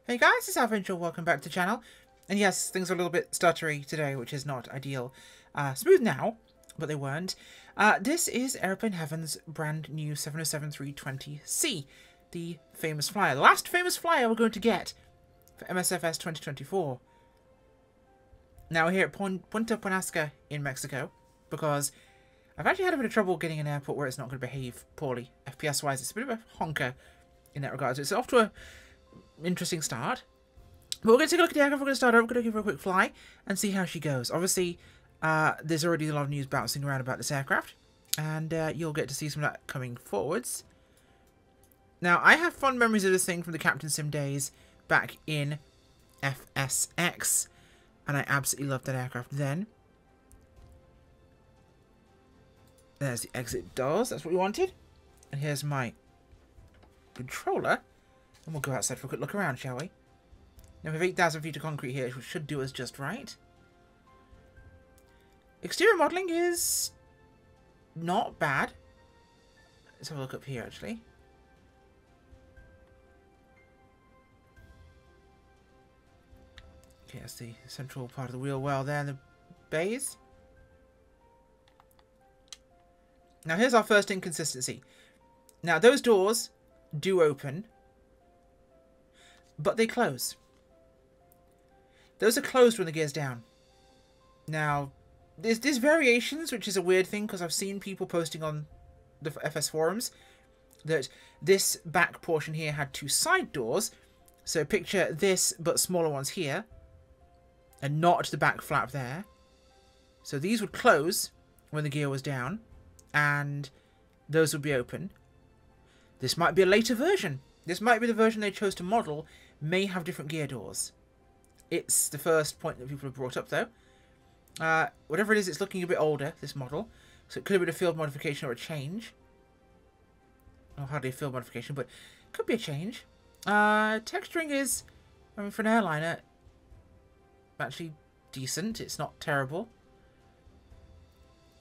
Hey guys, it's Adventure. Welcome back to the channel. And yes, things are a little bit stuttery today, which is not ideal. Smooth now, but they weren't. This is Aeroplane Heaven's brand new 707-320C, the Famous Flyer. The last Famous Flyer we're going to get for MSFS 2024. Now we're here at Punta Penasca in Mexico, because I've actually had a bit of trouble getting an airport where it's not going to behave poorly. FPS-wise, it's a bit of a honker in that regard. So it's off to a interesting start. But we're going to take a look at the aircraft. We're going to start her. We're going to give her a quick fly and see how she goes. Obviously, there's already a lot of news bouncing around about this aircraft, and you'll get to see some of that coming forwards. Now, I have fond memories of this thing from the Captain Sim days back in FSX, and I absolutely loved that aircraft then. There's the exit doors. That's what we wanted. And here's my controller. And we'll go outside for a quick look around, shall we? Now we have 8,000 feet of concrete here, which should do us just right. Exterior modelling is not bad. Let's have a look up here, actually. Okay, that's the central part of the wheel well there in the bays. Now here's our first inconsistency. Now those doors do open, but they close. Those are closed when the gear's down. Now, there's variations, which is a weird thing, because I've seen people posting on the FS forums that this back portion here had two side doors. So picture this, but smaller ones here, and not the back flap there. So these would close when the gear was down, and those would be open. This might be a later version. This might be the version they chose to model, may have different gear doors. It's the first point that people have brought up, though. Whatever it is, it's looking a bit older, this model. So it could have been a field modification or a change. Well, hardly a field modification, but could be a change. Texturing is, I mean, for an airliner, actually decent. It's not terrible.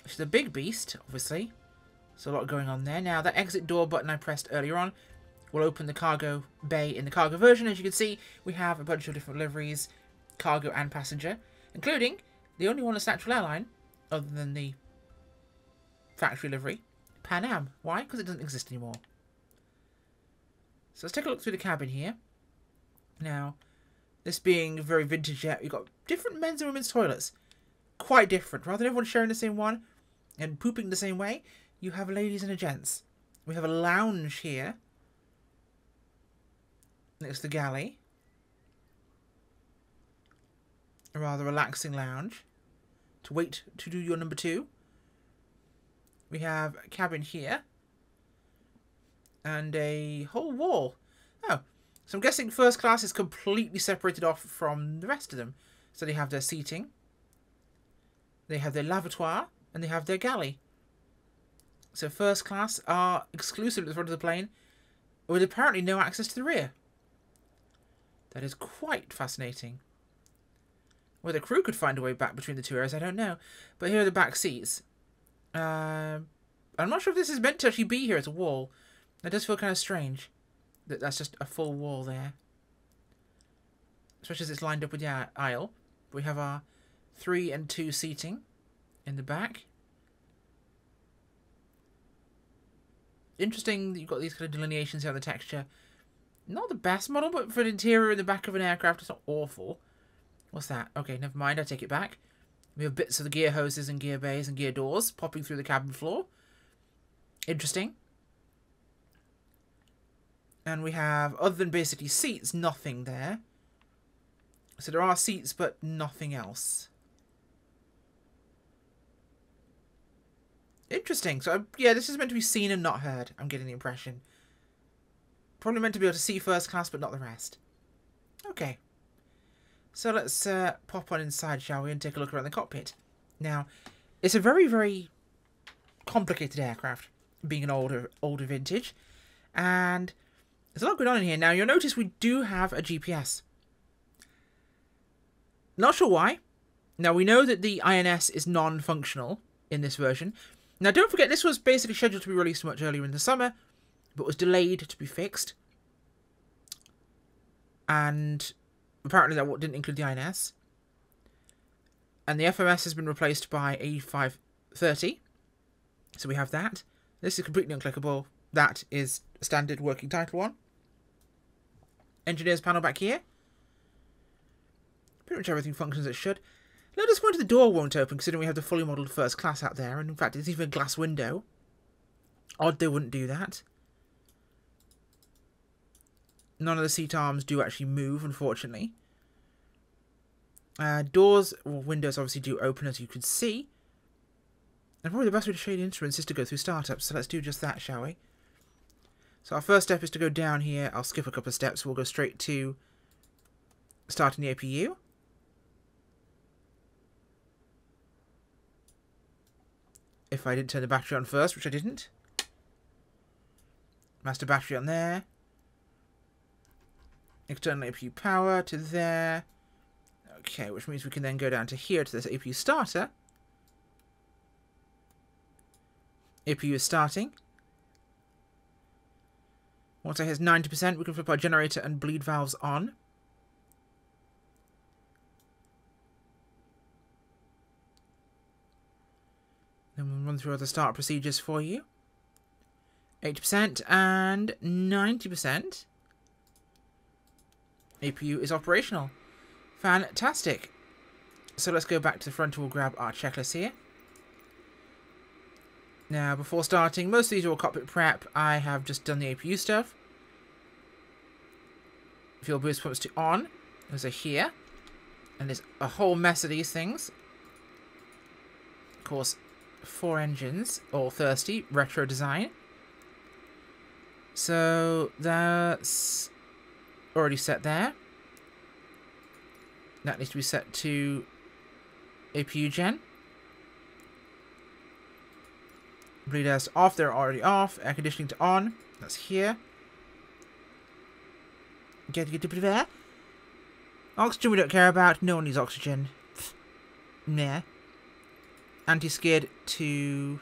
It's a big beast, obviously. So a lot going on there. Now, that exit door button I pressed earlier on will open the cargo bay in the cargo version. As you can see, we have a bunch of different liveries, cargo and passenger, including the only one that's natural airline, other than the factory livery, Pan Am. Why? Because it doesn't exist anymore. So let's take a look through the cabin here. Now, this being very vintage yet, we've got different men's and women's toilets. Quite different. Rather than everyone sharing the same one and pooping the same way, you have ladies and a gents. We have a lounge here next to the galley. A rather relaxing lounge to wait to do your number 2. We have a cabin here and a whole wall. Oh, so I'm guessing first class is completely separated off from the rest of them. So they have their seating, they have their lavatory, and they have their galley. So first class are exclusive to the front of the plane, with apparently no access to the rear. That is quite fascinating. Whether the crew could find a way back between the two areas, I don't know. But here are the back seats. I'm not sure if this is meant to actually be here as a wall. That does feel kind of strange. That's just a full wall there. Especially as it's lined up with the aisle. We have our 3 and 2 seating in the back. Interesting that you've got these kind of delineations here on the texture. Not the best model, but for an interior in the back of an aircraft, it's not awful. What's that? Okay, never mind, I take it back. We have bits of the gear hoses and gear bays and gear doors popping through the cabin floor. Interesting. And we have, other than basically seats, nothing there. So there are seats, but nothing else. Interesting. So, yeah, this is meant to be seen and not heard, I'm getting the impression. Probably meant to be able to see first class, but not the rest. Okay. So let's pop on inside, shall we, and take a look around the cockpit. Now, it's a very, very complicated aircraft, being an older vintage. And there's a lot going on in here. Now, you'll notice we do have a GPS. Not sure why. Now, we know that the INS is non-functional in this version. Now, don't forget, this was basically scheduled to be released much earlier in the summer, but was delayed to be fixed. and apparently that didn't include the INS. And the FMS has been replaced by A530. So we have that. This is completely unclickable. That is a standard working title one. Engineers panel back here. Pretty much everything functions as it should. Let us point to the door won't open, considering we have the fully modelled first class out there. And in fact, it's even a glass window. Odd they wouldn't do that. None of the seat arms do actually move, unfortunately. Doors, or windows obviously do open, as you can see. And probably the best way to show you the instruments is to go through startups. So let's do just that, shall we? So our first step is to go down here. I'll skip a couple of steps. We'll go straight to starting the APU. If I didn't turn the battery on first, which I didn't. Master battery on there. External APU power to there. Okay, which means we can then go down to here to this APU starter. APU is starting. Once it hits 90%, we can flip our generator and bleed valves on. Then we'll run through other start procedures for you. 80% and 90%. APU is operational. Fantastic. So let's go back to the front and we'll grab our checklist here. Now, before starting, most of these are all cockpit prep. I have just done the APU stuff. Fuel boost pumps to on. Those are here. And there's a whole mess of these things. Of course, 4 engines, all thirsty, retro design. So that's already set there. That needs to be set to APU gen. Bleeders off, they're already off. Air conditioning to on, that's here. Get a bit of air. Oxygen we don't care about, no one needs oxygen. Nah. Anti-skid to...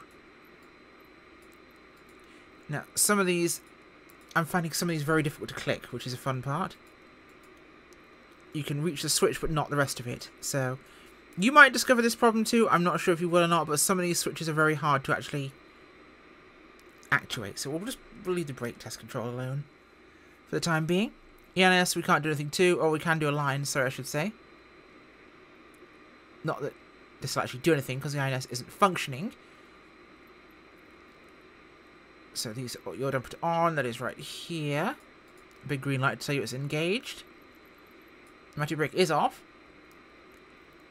Now, some of these... I'm finding some of these very difficult to click, which is a fun part. You can reach the switch, but not the rest of it. So, you might discover this problem too. I'm not sure if you will or not, but some of these switches are very hard to actually actuate. So we'll leave the brake test control alone for the time being. ENS we can't do anything to, or we can do a line, sorry I should say. Not that this will actually do anything, because the INS isn't functioning. So these are your dumper on, that is right here. Big green light to tell you it's engaged. Automatic brake is off.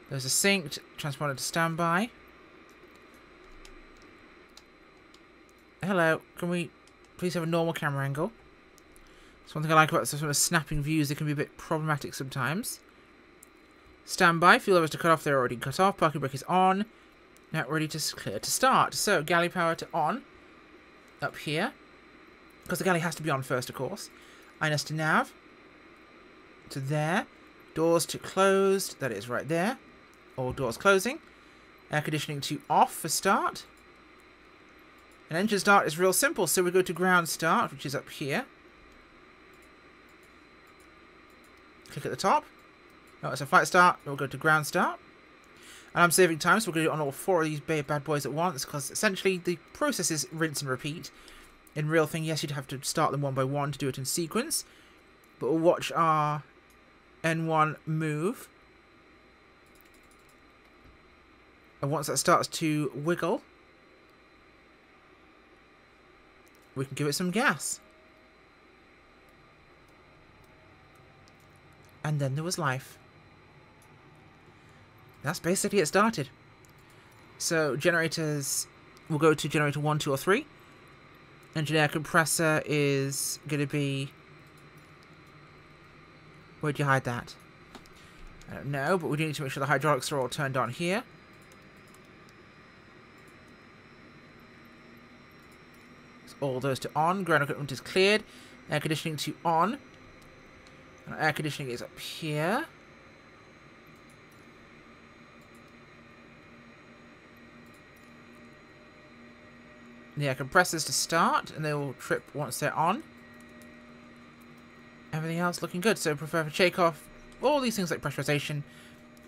There's a synced, transponder to standby. Hello, can we please have a normal camera angle? That's one thing I like about some sort of snapping views, they can be a bit problematic sometimes. Standby, fuel levels to cut off, they're already cut off. Parking brake is on. Now ready to clear to start. So, galley power to on. Up here. Because the galley has to be on first, of course. INS to nav. To there. Doors to closed. That is right there. All doors closing. Air conditioning to off for start. And engine start is real simple. So we go to ground start, which is up here. Click at the top. Oh, it's a flight start. We'll go to ground start. And I'm saving time, so we're going to do it on all 4 of these bad boys at once, because essentially the process is rinse and repeat. In real thing, yes, you'd have to start them one by one to do it in sequence. But we'll watch our N1 move. And once that starts to wiggle, we can give it some gas. And then there was life. That's basically it started. So generators, we'll go to generator 1, 2, or 3. Engine air compressor is going to be... Where'd you hide that? I don't know, but we do need to make sure the hydraulics are all turned on here. So all those to on. Ground equipment is cleared. Air conditioning to on. And air conditioning is up here. The air compressors to start, and they will trip once they're on. everything else looking good. So prefer for takeoff. All these things like pressurization,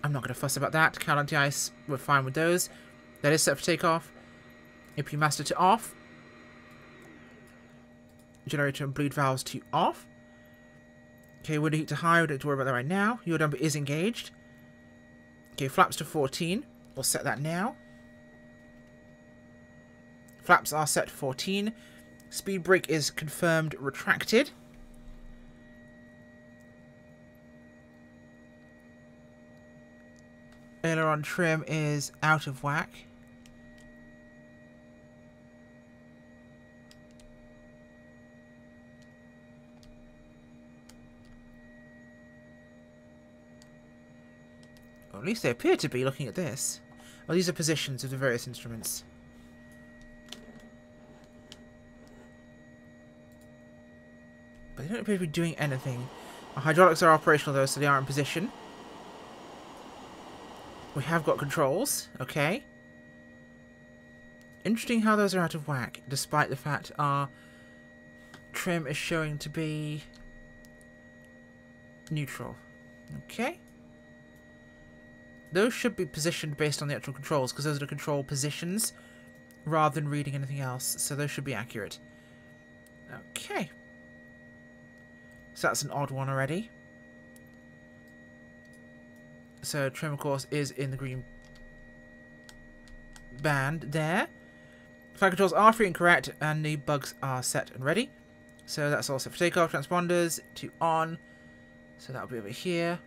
I'm not going to fuss about that. Count anti-ice, we're fine with those. That is set for takeoff. AP master to off. Generator and bleed valves to off. Okay, window heat to high, we don't have to worry about that right now. Your number is engaged. Okay, flaps to 14. We'll set that now. Flaps are set to 14. Speed brake is confirmed retracted. Aileron trim is out of whack. Or at least they appear to be, looking at this. Well, these are positions of the various instruments. But they don't appear to be doing anything. Our hydraulics are operational though, so they are in position. We have got controls, okay. Interesting how those are out of whack, despite the fact our trim is showing to be neutral. Okay. Those should be positioned based on the actual controls, because those are the control positions, rather than reading anything else, so those should be accurate. Okay. So that's an odd one already. So trim, of course, is in the green band there. Flight controls are free and correct, and the bugs are set and ready. So that's all set for takeoff. Transponders to on. So that'll be over here.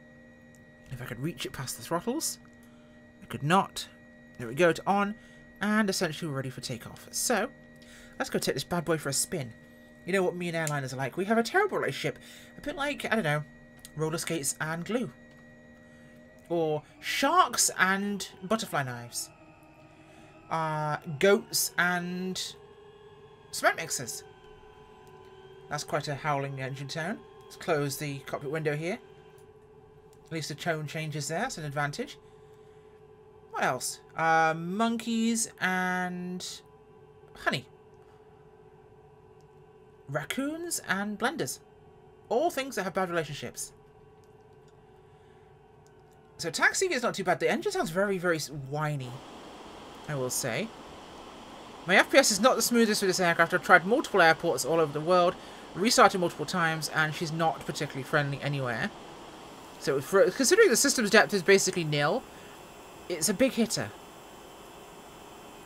If I could reach it past the throttles. I could not. There we go, to on. And essentially we're ready for takeoff. So, let's go take this bad boy for a spin. You know what me and airliners are like. We have a terrible relationship. A bit like, I don't know, roller skates and glue. Or sharks and butterfly knives. Goats and cement mixers. That's quite a howling engine tone. Let's close the cockpit window here. At least the tone changes there. That's an advantage. What else? Monkeys and honey. Raccoons and blenders. All things that have bad relationships. So taxiing is not too bad. The engine sounds very, very whiny, I will say. My FPS is not the smoothest with this aircraft. I've tried multiple airports all over the world, restarted multiple times, and she's not particularly friendly anywhere. So considering the system's depth is basically nil, it's a big hitter.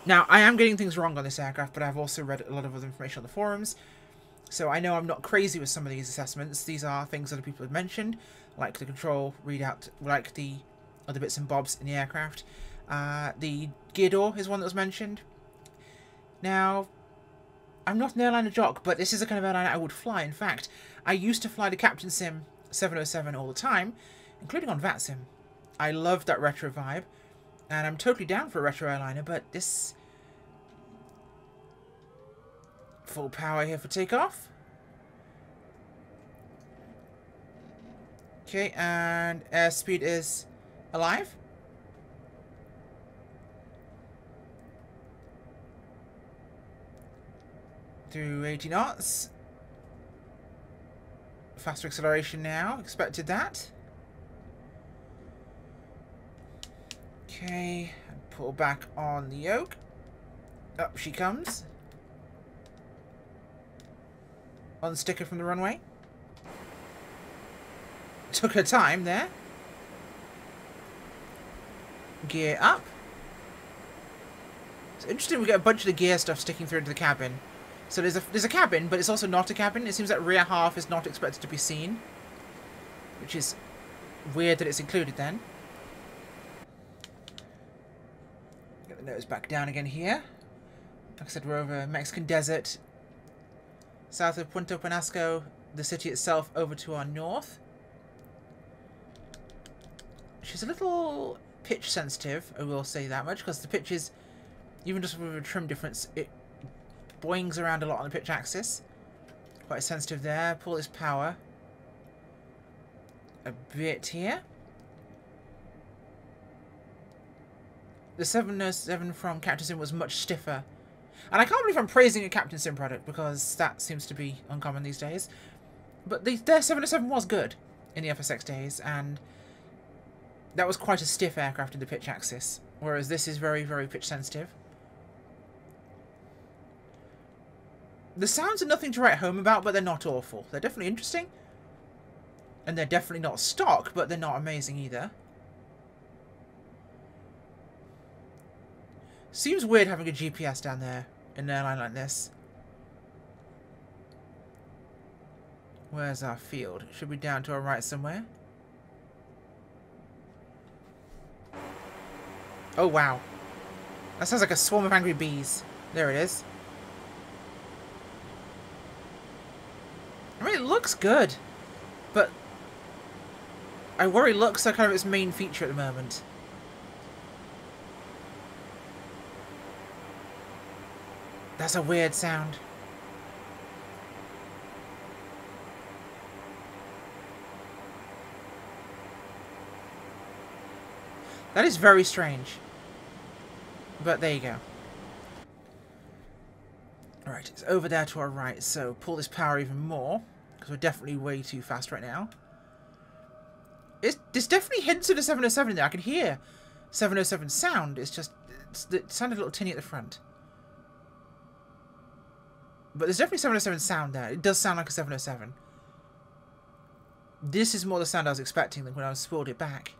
Now, I am getting things wrong on this aircraft, but I've also read a lot of other information on the forums. So I know I'm not crazy with some of these assessments. These are things other people have mentioned, like the control readout, like the other bits and bobs in the aircraft. The gear door is one that was mentioned. Now, I'm not an airliner jock, but this is the kind of airliner I would fly. In fact, I used to fly the Captain Sim 707 all the time, including on VATSIM. I love that retro vibe, and I'm totally down for a retro airliner, but this... Full power here for takeoff. Okay, and airspeed is alive. Through 80 knots. Faster acceleration now. Expected that. Okay, and pull back on the yoke. Up she comes. Unstick her from the runway. Took her time there. Gear up. It's interesting we get a bunch of the gear stuff sticking through into the cabin. So there's a cabin, but it's also not a cabin. It seems that rear half is not expected to be seen. Which is weird that it's included then. Get the nose back down again here. Like I said, we're over Mexican desert. South of Punta Penasco, the city itself, over to our north. She's a little pitch sensitive, I will say that much, because the pitch is, even just with a trim difference, it boings around a lot on the pitch axis. Quite sensitive there. Pull this power a bit here. The 707 from Captain Sim was much stiffer. And I can't believe I'm praising a Captain Sim product, because that seems to be uncommon these days. But their 707 was good in the FSX days, and that was quite a stiff aircraft in the pitch axis, whereas this is very, very pitch sensitive. The sounds are nothing to write home about, but they're not awful. They're definitely interesting. And they're definitely not stock, but they're not amazing either. Seems weird having a GPS down there in an airline like this. Where's our field? It should be down to our right somewhere. Oh, wow. That sounds like a swarm of angry bees. There it is. I mean, it looks good, but I worry looks are kind of its main feature at the moment. That's a weird sound. That is very strange. But there you go. Right, it's over there to our right, so pull this power even more, because we're definitely way too fast right now. There's definitely hints of the 707 in there. I can hear 707 sound. It's just, it sounded a little tinny at the front. But there's definitely 707 sound there. It does sound like a 707. This is more the sound I was expecting than when I spooled it back.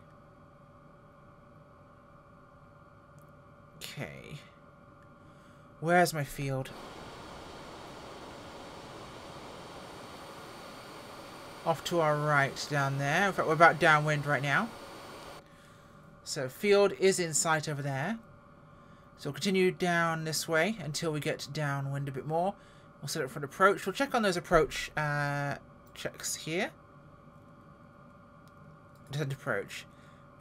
Okay. Where's my field? Off to our right down there. In fact, we're about downwind right now. So field is in sight over there. So we'll continue down this way until we get downwind a bit more. We'll set up for an approach. We'll check on those approach checks here. Descent approach.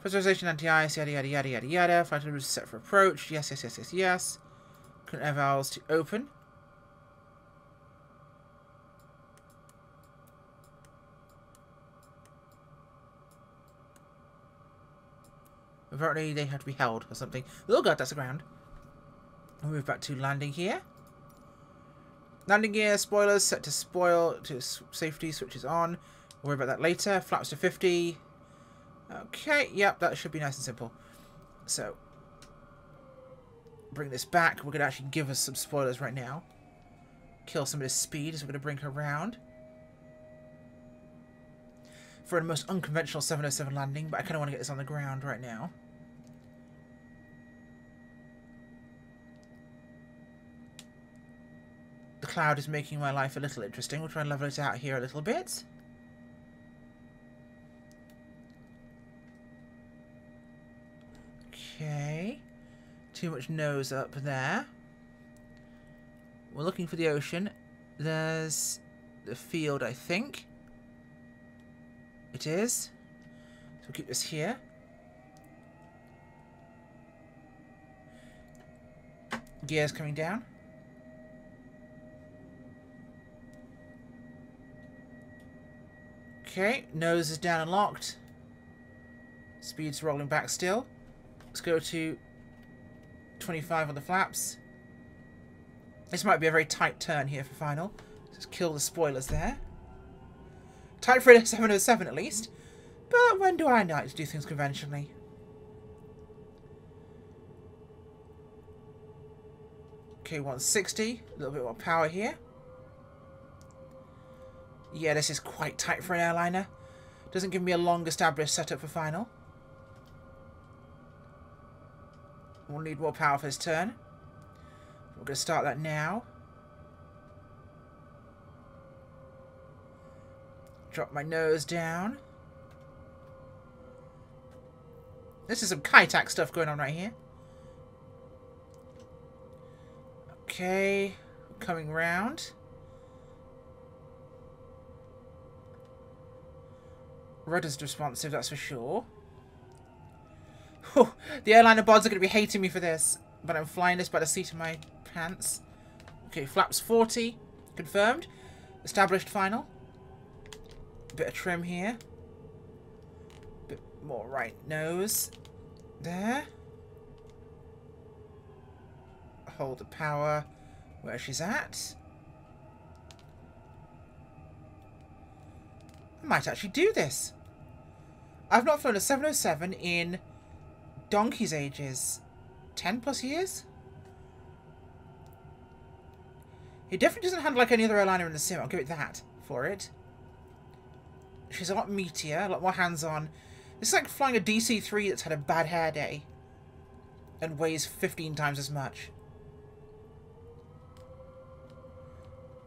Pressurization, anti-ice, yada yada yada yada yada. Flight is set for approach. Yes, yes, yes, yes, yes. Current air valves to open. Apparently they have to be held or something. Oh god, that's the ground. We'll move back to landing here. Landing gear, spoilers set to safety, switches on. We'll worry about that later. Flaps to 50. Okay, yep, that should be nice and simple. So, bring this back. We're going to actually give us some spoilers right now. Kill some of this speed as we're going to bring her around. For the most unconventional 707 landing, but I kind of want to get this on the ground right now. The cloud is making my life a little interesting. We'll try and level it out here a little bit. Okay. Too much nose up there. We're looking for the ocean. There's the field, I think. It is. So we'll keep this here. Gears coming down. Okay, nose is down and locked. Speed's rolling back still. Let's go to 25 on the flaps. This might be a very tight turn here for final. Just kill the spoilers there. Tight for a 707 at least. But when do I like to do things conventionally? Okay, 160. A little bit more power here. Yeah, this is quite tight for an airliner. Doesn't give me a long established setup for final. We'll need more power for this turn. We're going to start that now. Drop my nose down. This is some Kaitak stuff going on right here. Okay, coming round. Rudder's responsive, that's for sure. Whew, the airliner bods are going to be hating me for this, but I'm flying this by the seat of my pants. Okay, flaps 40, confirmed. Established final. Bit of trim here. Bit more right nose. There. Hold the power where she's at. might actually do this. I've not flown a 707 in donkey's ages. 10 plus years? It definitely doesn't handle like any other airliner in the sim. I'll give it that for it. She's a lot meatier, a lot more hands-on. This is like flying a DC-3 that's had a bad hair day and weighs 15 times as much.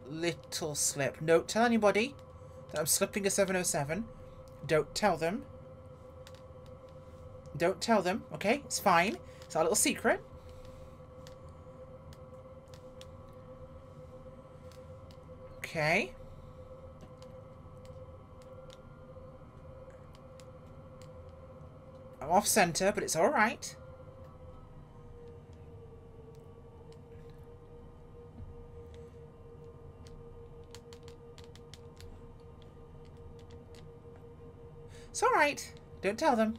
Little slip. Don't tell anybody that I'm slipping a 707. Don't tell them. Don't tell them, okay? It's fine. It's our little secret. Okay. I'm off center, but it's alright. It's alright. Don't tell them.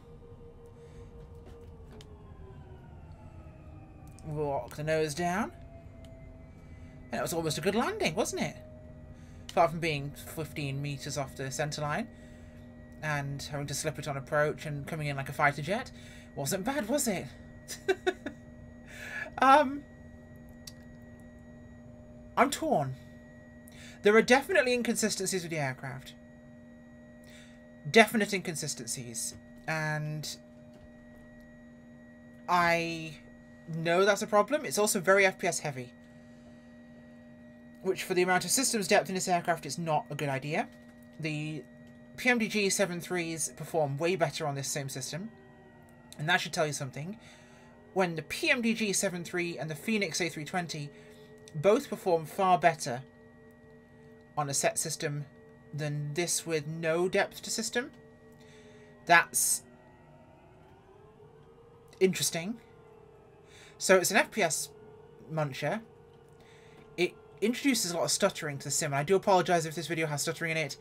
Walk the nose down. And it was almost a good landing, wasn't it? Apart from being 15 meters off the center line and having to slip it on approach and coming in like a fighter jet. Wasn't bad, was it? I'm torn. There are definitely inconsistencies with the aircraft. Definite inconsistencies. And I know that's a problem. It's also very FPS heavy, which for the amount of systems depth in this aircraft is not a good idea. The PMDG 7.3s perform way better on this same system, and that should tell you something. When the PMDG 7.3 and the Phoenix A320 both perform far better on a set system than this with no depth to system, that's interesting. So it's an FPS muncher. It introduces a lot of stuttering to the sim, and I do apologise if this video has stuttering in it.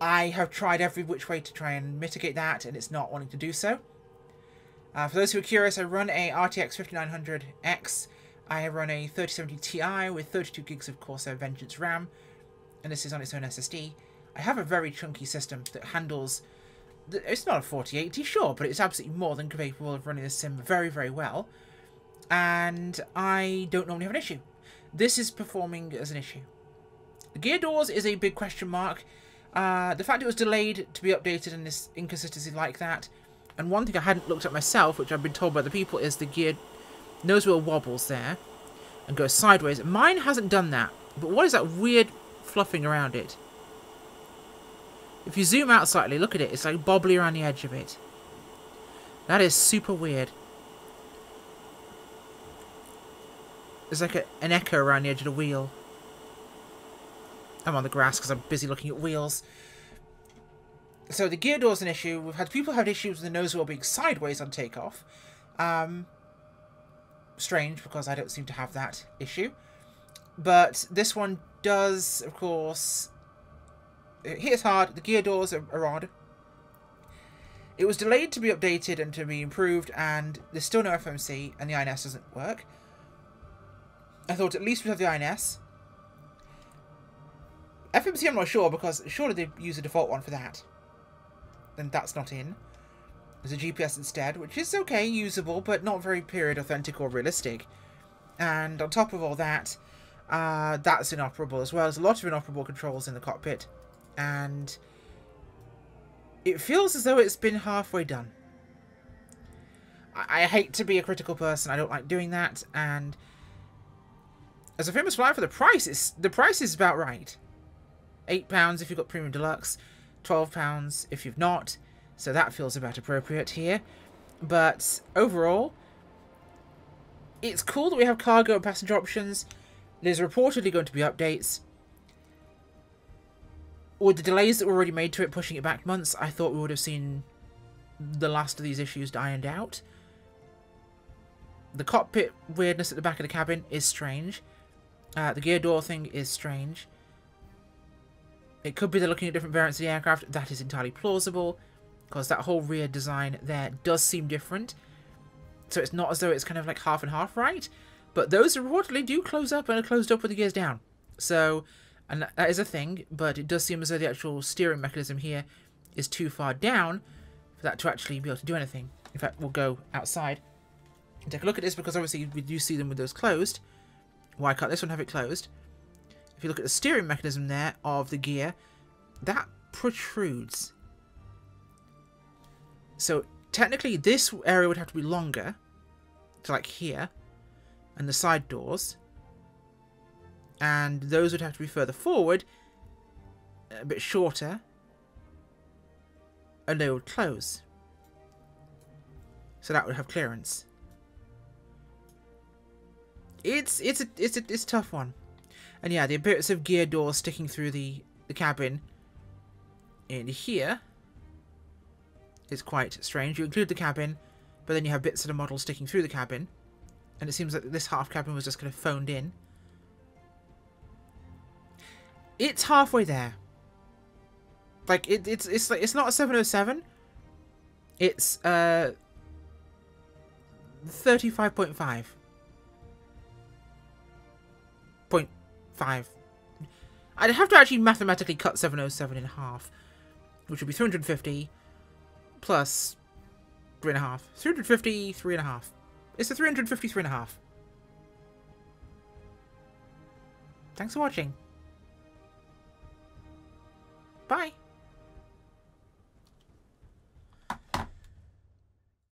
I have tried every which way to try and mitigate that, and it's not wanting to do so. For those who are curious, I run a RTX 5900X. I run a 3070 Ti with 32 gigs of Corsair Vengeance RAM, and this is on its own SSD. I have a very chunky system that handles... It's not a 4080, sure, but it's absolutely more than capable of running this sim very, very well. And I don't normally have an issue. This is performing as an issue. The gear doors is a big question mark. The fact it was delayed to be updated and this inconsistency like that. And one thing I hadn't looked at myself, which I've been told by the people, is the gear nose wheel wobbles there and goes sideways. Mine hasn't done that. But what is that weird fluffing around it? If you zoom out slightly, look at it. It's like bobbly around the edge of it. That is super weird. There's like an echo around the edge of the wheel. I'm on the grass because I'm busy looking at wheels. So the gear door's an issue. We've had people have issues with the nose wheel being sideways on takeoff. Strange, because I don't seem to have that issue. But this one does, of course... It hits hard. The gear doors are odd. It was delayed to be updated and to be improved, and there's still no FMC, and the INS doesn't work. I thought at least we'd have the INS. FMC I'm not sure, because surely they use a default one for that. And that's not in. There's a GPS instead, which is okay, usable, but not very period authentic or realistic. And on top of all that, that's inoperable as well. There's a lot of inoperable controls in the cockpit. And it feels as though it's been halfway done. I hate to be a critical person. I don't like doing that. And as a Famous Flier, for the price is about right. £8 if you've got Premium Deluxe, £12 if you've not. So that feels about appropriate here. But overall, it's cool that we have cargo and passenger options. There's reportedly going to be updates. With the delays that were already made to it, pushing it back months, I thought we would have seen the last of these issues ironed out. The cockpit weirdness at the back of the cabin is strange. The gear door thing is strange. It could be they're looking at different variants of the aircraft. That is entirely plausible, because that whole rear design there does seem different. So it's not as though it's kind of like half and half right. But those reportedly do close up and are closed up with the gears down. So And that is a thing, but it does seem as though the actual steering mechanism here is too far down for that to actually be able to do anything. In fact, we'll go outside and take a look at this, because obviously we do see them with those closed. Why can't this one have it closed? If you look at the steering mechanism there of the gear, that protrudes. So technically this area would have to be longer, to like here, and the side doors. And those would have to be further forward, a bit shorter, and they would close. So that would have clearance. It's a tough one. And yeah, the bits of gear doors sticking through the cabin in here is quite strange. You include the cabin, but then you have bits of the model sticking through the cabin, and it seems like this half cabin was just kind of phoned in. It's halfway there. Like it's like, it's not a 707. It's 35.5. 0.5. I'd have to actually mathematically cut 707 in half, which would be 350 plus 3.5. 350, 3.5. It's a 350, 3.5. Thanks for watching. Bye.